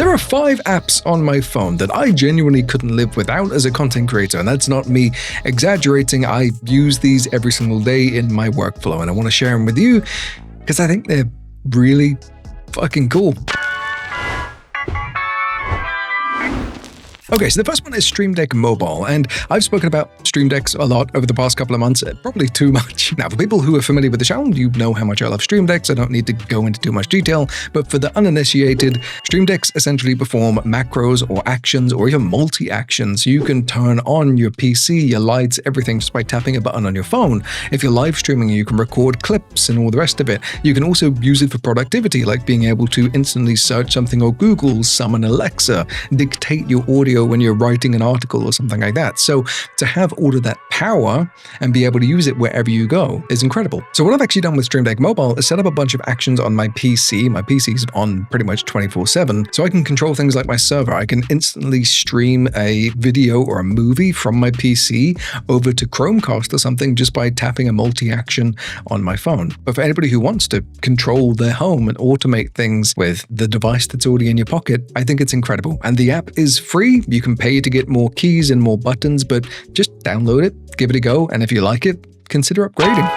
There are 5 apps on my phone that I genuinely couldn't live without as a content creator, and that's not me exaggerating. I use these every single day in my workflow, and I want to share them with you because I think they're really fucking cool. Okay, so the first one is Stream Deck Mobile, and I've spoken about Stream Decks a lot over the past couple of months, probably too much. Now, for people who are familiar with the channel, you know how much I love Stream Decks. I don't need to go into too much detail, but for the uninitiated, Stream Decks essentially perform macros or actions or even multi-actions. You can turn on your PC, your lights, everything just by tapping a button on your phone. If you're live streaming, you can record clips and all the rest of it. You can also use it for productivity, like being able to instantly search something or Google, summon Alexa, dictate your audio when you're writing an article or something like that. So to have all of that power and be able to use it wherever you go is incredible. So what I've actually done with Stream Deck Mobile is set up a bunch of actions on my PC. My PC's on pretty much 24/7, so I can control things like my server. I can instantly stream a video or a movie from my PC over to Chromecast or something just by tapping a multi-action on my phone. But for anybody who wants to control their home and automate things with the device that's already in your pocket, I think it's incredible. And the app is free. You can pay to get more keys and more buttons, but just download it, give it a go, and if you like it, consider upgrading.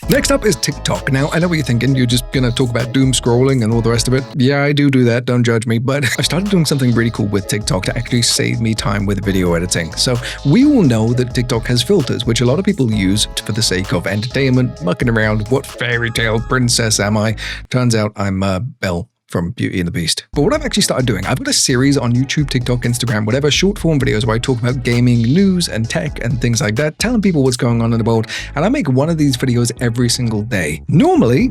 Next up is TikTok. Now, I know what you're thinking. You're just going to talk about doom scrolling and all the rest of it. Yeah, I do that. Don't judge me. But I started doing something really cool with TikTok to actually save me time with video editing. So we all know that TikTok has filters, which a lot of people use for the sake of entertainment, mucking around. What fairy tale princess am I? Turns out I'm Belle from Beauty and the Beast. But what I've actually started doing, I've got a series on YouTube, TikTok, Instagram, whatever, short form videos where I talk about gaming, news, and tech and things like that, telling people what's going on in the world, and I make one of these videos every single day. Normally,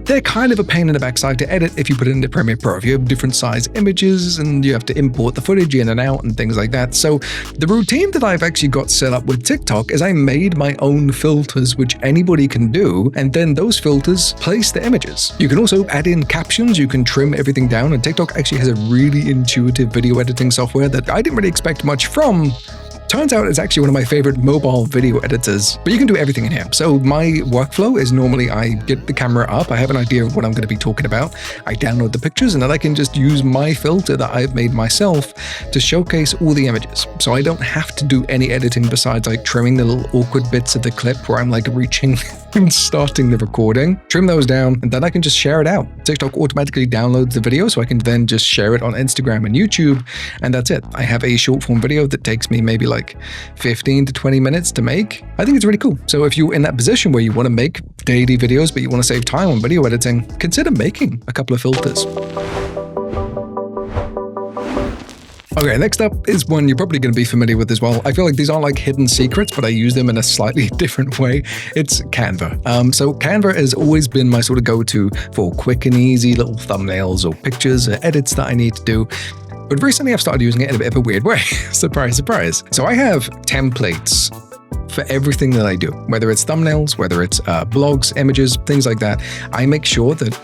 they're kind of a pain in the backside to edit if you put it into Premiere Pro. If you have different size images and you have to import the footage in and out and things like that. So the routine that I've actually got set up with TikTok is I made my own filters, which anybody can do, and then those filters place the images. You can also add in captions, you can trim everything down, and TikTok actually has a really intuitive video editing software that I didn't really expect much from. Turns out it's actually one of my favorite mobile video editors, but you can do everything in here. So my workflow is normally I get the camera up, I have an idea of what I'm going to be talking about, I download the pictures, and then I can just use my filter that I've made myself to showcase all the images. So I don't have to do any editing besides like trimming the little awkward bits of the clip where I'm like reaching and starting the recording, trim those down, and then I can just share it out. TikTok automatically downloads the video, so I can then just share it on Instagram and YouTube, and that's it. I have a short form video that takes me maybe like 15 to 20 minutes to make. I think it's really cool. So if you're in that position where you want to make daily videos, but you want to save time on video editing, consider making a couple of filters. Okay, next up is one you're probably going to be familiar with as well. I feel like these aren't like hidden secrets, but I use them in a slightly different way. It's Canva. So Canva has always been my sort of go-to for quick and easy little thumbnails or pictures or edits that I need to do. But recently I've started using it in a bit of a weird way. Surprise, surprise. So I have templates for everything that I do, whether it's thumbnails, whether it's blogs, images, things like that. I make sure that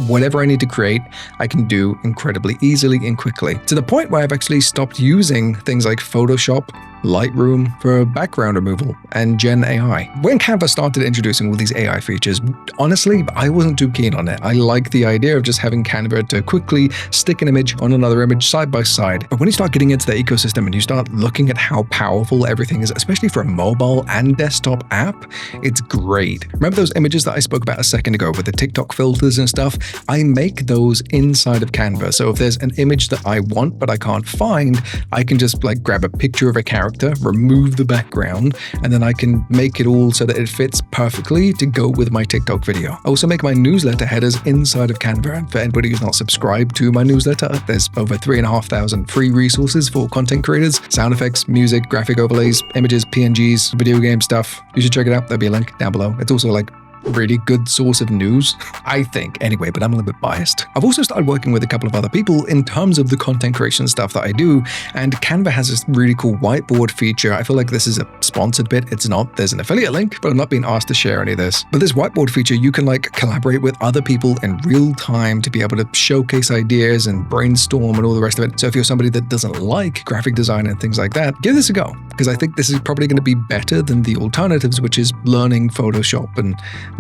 whatever I need to create, I can do incredibly easily and quickly, to the point where I've actually stopped using things like Photoshop, Lightroom for background removal, and Gen AI. When Canva started introducing all these AI features, honestly, I wasn't too keen on it. I like the idea of just having Canva to quickly stick an image on another image side by side. But when you start getting into the ecosystem and you start looking at how powerful everything is, especially for a mobile and desktop app, it's great. Remember those images that I spoke about a second ago with the TikTok filters and stuff? I make those inside of Canva. So if there's an image that I want but I can't find, I can just like grab a picture of a character, remove the background, and then I can make it all so that it fits perfectly to go with my TikTok video. I also make my newsletter headers inside of Canva. And for anybody who's not subscribed to my newsletter, there's over 3,500 free resources for content creators, sound effects, music, graphic overlays, images, PNGs, video game stuff. You should check it out. There'll be a link down below. It's also like really good source of news, I think, anyway, but I'm a little bit biased. I've also started working with a couple of other people in terms of the content creation stuff that I do, and Canva has this really cool whiteboard feature. I feel like this is a sponsored bit. It's not. There's an affiliate link, but I'm not being asked to share any of this. But this whiteboard feature, you can like collaborate with other people in real time to be able to showcase ideas and brainstorm and all the rest of it. So if you're somebody that doesn't like graphic design and things like that, give this a go, because I think this is probably going to be better than the alternatives, which is learning Photoshop and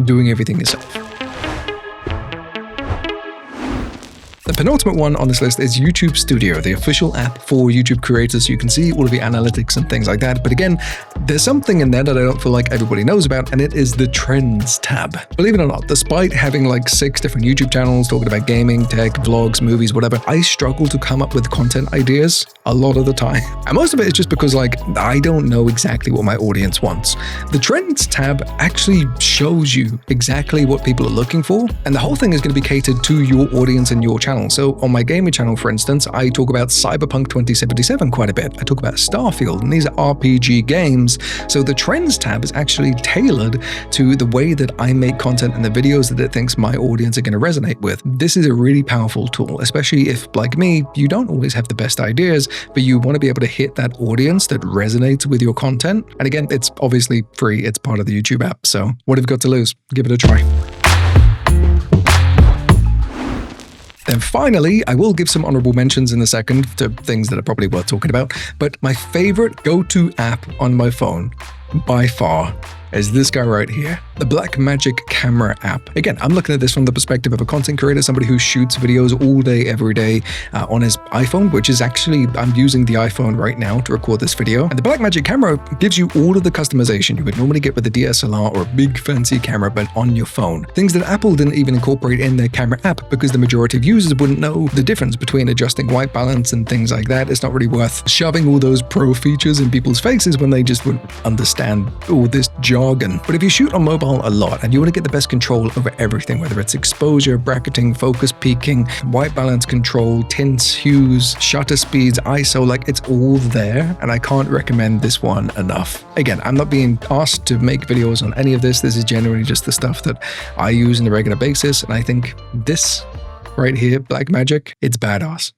doing everything yourself. The penultimate one on this list is YouTube Studio, the official app for YouTube creators, so you can see all of the analytics and things like that. But again, there's something in there that I don't feel like everybody knows about, and it is the Trends tab. Believe it or not, despite having like 6 different YouTube channels talking about gaming, tech, vlogs, movies, whatever, I struggle to come up with content ideas a lot of the time. And most of it is just because like I don't know exactly what my audience wants. The Trends tab actually shows you exactly what people are looking for, and the whole thing is going to be catered to your audience and your channel. So on my gaming channel, for instance, I talk about Cyberpunk 2077 quite a bit. I talk about Starfield, and these are RPG games. So the Trends tab is actually tailored to the way that I make content and the videos that it thinks my audience are going to resonate with. This is a really powerful tool, especially if, like me, you don't always have the best ideas, but you want to be able to hit that audience that resonates with your content. And again, it's obviously free. It's part of the YouTube app. So what have you got to lose? Give it a try. Then finally, I will give some honorable mentions in a second to things that are probably worth talking about, but my favorite go-to app on my phone, by far, is this guy right here, the Blackmagic camera app. Again, I'm looking at this from the perspective of a content creator, somebody who shoots videos all day, every day on his iPhone, which is actually, I'm using the iPhone right now to record this video. And the Blackmagic camera gives you all of the customization you would normally get with a DSLR or a big fancy camera, but on your phone. Things that Apple didn't even incorporate in their camera app because the majority of users wouldn't know the difference between adjusting white balance and things like that. It's not really worth shoving all those pro features in people's faces when they just wouldn't understand all this jargon. But if you shoot on mobile a lot and you want to get the best control over everything, whether it's exposure, bracketing, focus peaking, white balance control, tints, hues, shutter speeds, ISO, like it's all there, and I can't recommend this one enough. Again, I'm not being asked to make videos on any of this. This is generally just the stuff that I use on a regular basis, and I think this right here, Blackmagic, it's badass.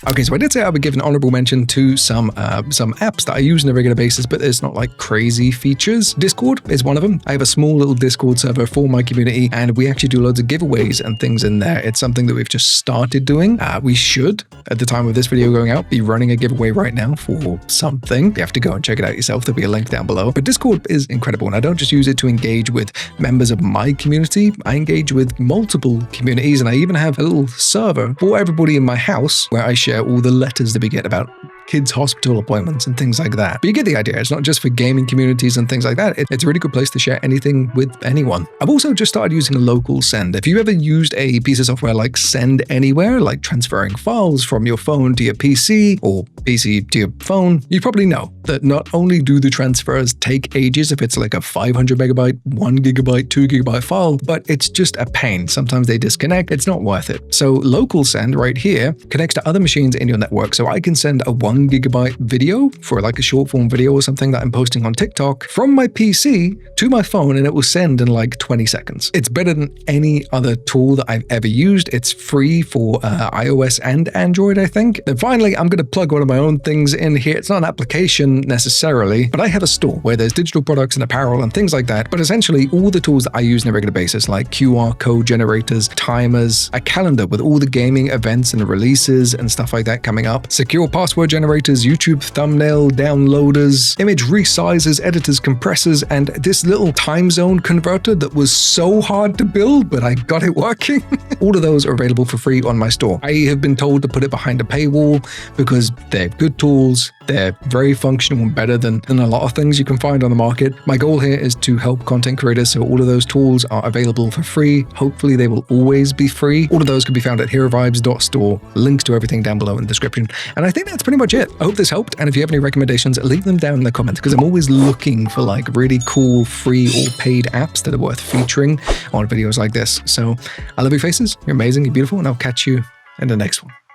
Okay, so I did say I would give an honorable mention to some apps that I use on a regular basis, but there's not like crazy features. Discord is one of them. I have a small little Discord server for my community, and we actually do loads of giveaways and things in there. It's something that we've just started doing. We should, at the time of this video going out, be running a giveaway right now for something. You have to go and check it out yourself. There'll be a link down below. But Discord is incredible, and I don't just use it to engage with members of my community. I engage with multiple communities, and I even have a little server for everybody in my house where I share all the letters that we get about kids' hospital appointments and things like that. But you get the idea. It's not just for gaming communities and things like that. It's a really good place to share anything with anyone. I've also just started using a local send. If you've ever used a piece of software like Send Anywhere, like transferring files from your phone to your PC or PC to your phone, you probably know that not only do the transfers take ages if it's like a 500 megabyte, 1 gigabyte, 2 gigabyte file, but it's just a pain. Sometimes they disconnect. It's not worth it. So local send right here connects to other machines in your network. So I can send a 1 gigabyte video for like a short form video or something that I'm posting on TikTok from my PC to my phone, and it will send in like 20 seconds. It's better than any other tool that I've ever used. It's free for iOS and Android, I think. Then finally, I'm going to plug one of my own things in here. It's not an application necessarily, but I have a store where there's digital products and apparel and things like that. But essentially all the tools that I use on a regular basis, like QR code generators, timers, a calendar with all the gaming events and releases and stuff like that coming up, secure password generators, YouTube thumbnail downloaders, image resizers, editors, compressors, and this little time zone converter that was so hard to build, but I got it working. All of those are available for free on my store. I have been told to put it behind a paywall because they're good tools. They're very functional and better than a lot of things you can find on the market. My goal here is to help content creators, so all of those tools are available for free. Hopefully they will always be free. All of those can be found at HeroVibes.store. Links to everything down below in the description. And I think that's pretty much it. I hope this helped. And if you have any recommendations, leave them down in the comments, because I'm always looking for like really cool free or paid apps that are worth featuring on videos like this. So I love your faces. You're amazing. You're beautiful. And I'll catch you in the next one.